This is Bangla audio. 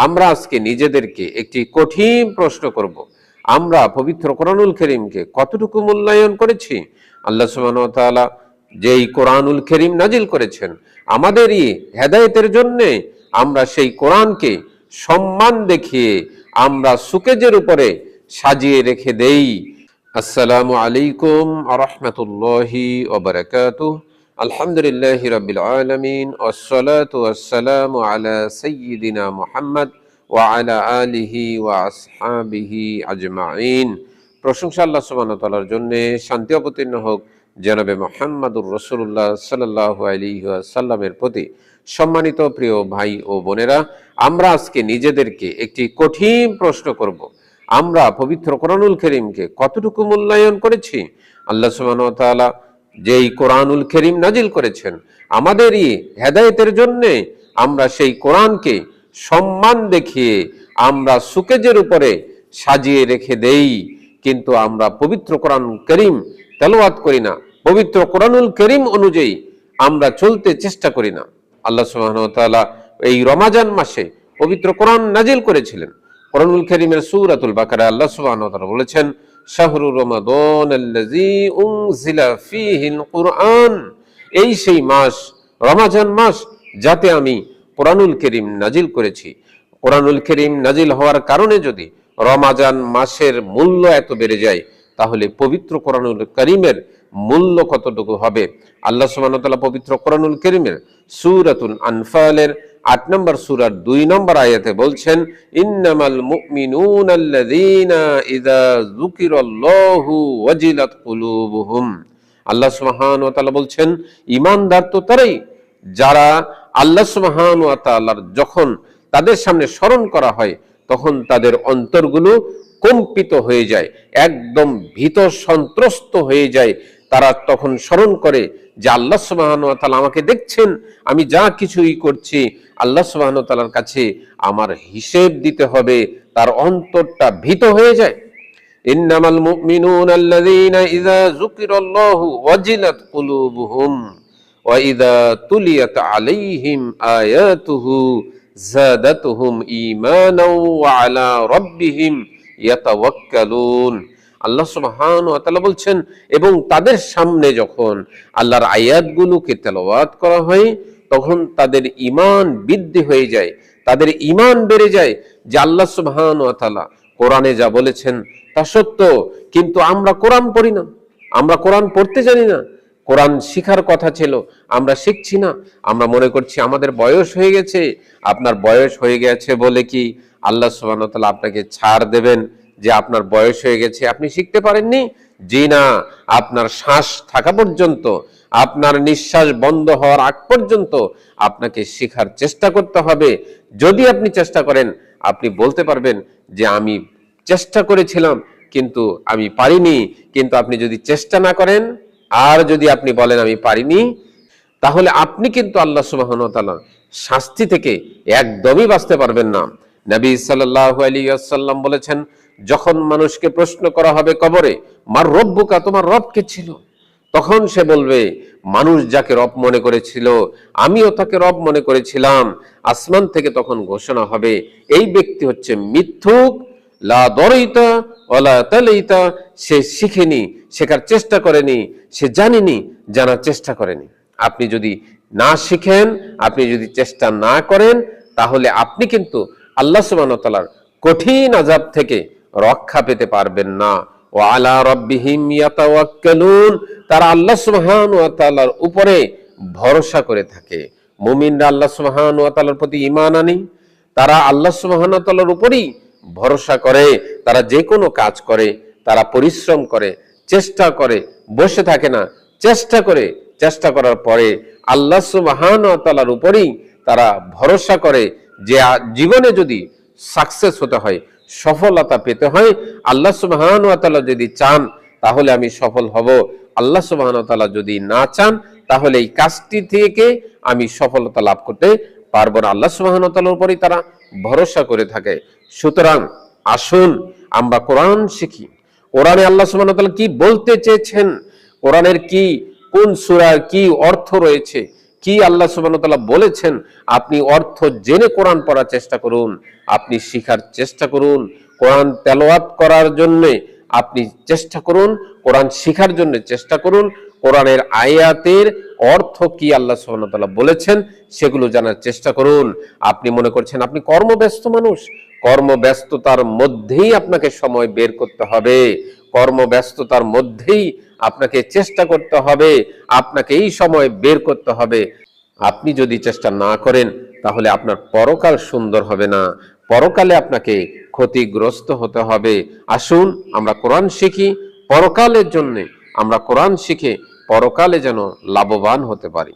আমরা আজকে নিজেদেরকে একটি কঠিন প্রশ্ন করব, আমরা পবিত্র কোরআনুল কারীমকে কতটুকু মূল্যায়ন করেছি। আল্লাহ সুবহানাহু ওয়া তাআলা যেই কোরআনুল কারীম নাজিল করেছেন আমাদেরই হেদায়েতের জন্য, আমরা সেই কোরআনকে সম্মান দেখিয়ে আমরা সুকেজের উপরে সাজিয়ে রেখে দেই। আসসালামু আলাইকুম ওয়া রাহমাতুল্লাহি ওয়া বারাকাতুহু। আলহামদুলিল্লাহি রাব্বিল আলামিন, ওয়াসসালাতু ওয়াসসালামু আলা সাইয়্যিদিনা মুহাম্মদ ওয়া আলা আলিহি ওয়া আসহাবিহি আজমাইন। প্রশংসা আল্লাহ সুবহানাহু ওয়া তাআলার জন্য, শান্তি অবতীর্ণ হোক জনাবে মুহাম্মদুর রাসূলুল্লাহ সাল্লাল্লাহু আলাইহি ওয়াসাল্লামের প্রতি। সম্মানিত প্রিয় ভাই ও বোনেরা, আমরা আজকে নিজেদেরকে একটি কঠিন প্রশ্ন করব, আমরা পবিত্র কোরআনুল কারীমকে কতটুকু মূল্যায়ন করেছি। আল্লাহ সুবহানাহু ওয়া তাআলা যেই কোরআনুল কারীম নাজিল করেছেন আমাদেরই হেদায়েতের জন্য, আমরা সেই কোরআনকে সম্মান দেখিয়ে আমরা সুকেজের উপরে সাজিয়ে রেখে দেই, কিন্তু আমরা পবিত্র কোরআন কারীম তেলাওয়াত করি না, পবিত্র কোরআনুল কারীম অনুযায়ী আমরা চলতে চেষ্টা করি না। আল্লাহ সুবহানাহু ওয়া তাআলা এই রমাজান মাসে পবিত্র কোরআন নাজিল করেছিলেন। কোরআনুল কারীমের সূরাতুল বাকারা আল্লাহ সুবহানাহু ওয়া তাআলা বলেছেন, শাহরু রমাদানাল্লাযী উনজিলা ফীহিল কুরআন, এই সেই মাস রমাজান মাস যাতে আমি কোরআনুল কারীম নাজিল করেছি। কোরআনুল কারীম নাজিল হওয়ার কারণে যদি রমাজান মাসের মূল্য এত বেড়ে যায়, তাহলে পবিত্র কোরআনুল কারীমের মূল্য কতটুকু হবে। আল্লাহ সুবহানাহু ওয়া তাআলা পবিত্র কোরআনুল কারীমের সূরাতুল আনফালের ৮ নম্বর সূরার ২ নম্বর আয়াতে বলছেন, ইন্নামাল মুমিনুনাল্লাযীনা ইযা যুকিরাল্লাহু ওয়াজিলাত কুলুবুহুম। আল্লাহ সুবহানাহু ওয়া তাআলা বলছেন, ঈমানদার তো তারাই যারা আল্লাহ সুবহানাহু ওয়া তাআলার যখন তাদের সামনে স্মরণ করা হয় তখন তাদের অন্তরগুলো কম্পিত হয়ে যায়, একদম ভীত সন্ত্রস্ত হয়ে যায়। তারা তখন স্মরণ করে যে আল্লাহ সুবহানাহু ওয়া তাআলা আমাকে দেখছেন, আমি যা কিছুই করছি আল্লাহ সুবহানাহু ওয়া তাআলার কাছে আমার হিসেব দিতে হবে। তার অন্তরটা ভীত হয়ে যায়। ইন্নামাল মুমিনুনাল্লাযীনা ইযা যুকিরাল্লাহু ওয়াজিলাত কুলুবুহুম ওয়া ইযা তুলিয়াত আলাইহিম আয়াতুহু যাদাতুহুম ঈমানাও ওয়া আলা রাব্বিহিম ইয়াতাওয়াক্কালুন। আল্লাহ সুবহানাহু ওয়া তাআলা বলছেন, এবং তাদের সামনে যখন আল্লাহর আয়াতগুলোকে তেলাওয়াত করা হয় তখন তাদের ঈমান বৃদ্ধি হয়ে যায়, তাদের ঈমান বেড়ে যায় যে আল্লাহ সুবহানাহু ওয়া তাআলা কোরআনে যা বলেছেন তা সত্য। কিন্তু আমরা কোরআন পড়ি না, আমরা কোরআন পড়তে জানি না, কোরআন শিখার কথা ছিল আমরা শিখছি না। আমরা মনে করছি আমাদের বয়স হয়ে গেছে। আপনার বয়স হয়ে গেছে বলে কি আল্লাহ সুবহানাহু ওয়া তাআলা আপনাকে ছাড় দেবেন যে আপনার বয়স হয়ে গেছে আপনি শিখতে পারেননি? জি না, আপনার শ্বাস থাকা পর্যন্ত, আপনার নিঃশ্বাস বন্ধ হওয়ার আগ পর্যন্ত আপনাকে শেখার চেষ্টা করতে হবে। যদি আপনি চেষ্টা করেন আপনি বলতে পারবেন যে আমি চেষ্টা করেছিলাম কিন্তু আমি পারিনি। কিন্তু আপনি যদি চেষ্টা না করেন আর যদি আপনি বলেন আমি পারিনি, তাহলে আপনি কিন্তু আল্লাহ সুবহানাহু ওয়া তাআলার শাস্তি থেকে একদমই বাঁচতে পারবেন না। নবী সাল্লাল্লাহু আলাইহি ওয়াসাল্লাম বলেছেন, যখন মানুষকে প্রশ্ন করা হবে কবরে, মার রব্বুকা, তোমার রব কে ছিল? তখন সে বলবে, মানুষ যাকে রব মনে করেছিল আমিও তাকে রব মনে করেছিলাম। আসমান থেকে তখন ঘোষণা হবে, এই ব্যক্তি হচ্ছে মিথ্যুক, লা দরাইতা ওয়ালা তালাইতা, সে শিখেনি, শেখার চেষ্টা করেনি, সে জানেনি, জানার চেষ্টা করেনি। আপনি যদি না শিখেন, আপনি যদি চেষ্টা না করেন, তাহলে আপনি কিন্তু আল্লাহ সুবহানাহু ওয়া তাআলার কঠিন আযাব থেকে রক্ষা পেতে পারবেন না। ওয়া আলা রাব্বিহিম ইয়াতাওয়াক্কালুন, তারা আল্লাহ সুবহানাহু ওয়া তাআলার উপরে ভরসা করে থাকে। মুমিনরা আল্লাহ সুবহানাহু ওয়া তাআলার প্রতি ঈমান আনে, তারা আল্লাহ সুবহানাহু ওয়া তাআলার উপরই ভরসা করে, তারা যে কোনো কাজ করে, তারা পরিশ্রম করে, চেষ্টা করে, বসে থাকে না, চেষ্টা করে, চেষ্টা করার পরে আল্লাহ সুবহানাহু ওয়া তাআলার উপরই তারা ভরসা করে যে জীবনে যদি সাকসেস হতে হয়, সফলতা পেতে হয়, আল্লাহ সুবহানাহু ওয়া তাআলা যদি চান তাহলে আমি সফল হব, আল্লাহ সুবহানাহু ওয়া তাআলা যদি না চান তাহলে এই কাজটি থেকে আমি সফলতা লাভ করতে পারবো না। আল্লাহ সুবহানাহু ওয়া তাআলার উপরই তারা ভরসা করে থাকে। সুতরাং আসুন আমরা কোরআন শিখি। কোরআনে আল্লাহ সুবহানাহু ওয়া তাআলা কি বলতে চেয়েছেন, কোরআনের কি, কোন সূরার কি অর্থ রয়েছে, কি আল্লাহ সুবহানাহু ওয়া তাআলা বলেছেন, আপনি অর্থ জেনে কোরআন পড়ার চেষ্টা করুন, আপনি শিখার চেষ্টা করুন, কোরআন তেলাওয়াত করার জন্য আপনি চেষ্টা করুন, কোরআন শিখার জন্য চেষ্টা করুন, কোরআনের আয়াতের অর্থ কি আল্লাহ সুবহানাহু ওয়া তাআলা বলেছেন সেগুলো জানার চেষ্টা করুন। আপনি মনে করছেন আপনি কর্মব্যস্ত মানুষ, কর্মব্যস্ততার মধ্যেই আপনাকে সময় বের করতে হবে, কর্মব্যস্ততার মধ্যেই আপনাকে চেষ্টা করতে হবে, আপনাকে এই সময় বের করতে হবে। আপনি যদি চেষ্টা না করেন তাহলে আপনার পরকাল সুন্দর হবে না, পরকালে আপনাকে ক্ষতিগ্রস্ত হতে হবে। আসুন আমরা কোরআন শিখি পরকালের জন্য, আমরা কোরআন শিখে পরকালে যেন লাভবান হতে পারি।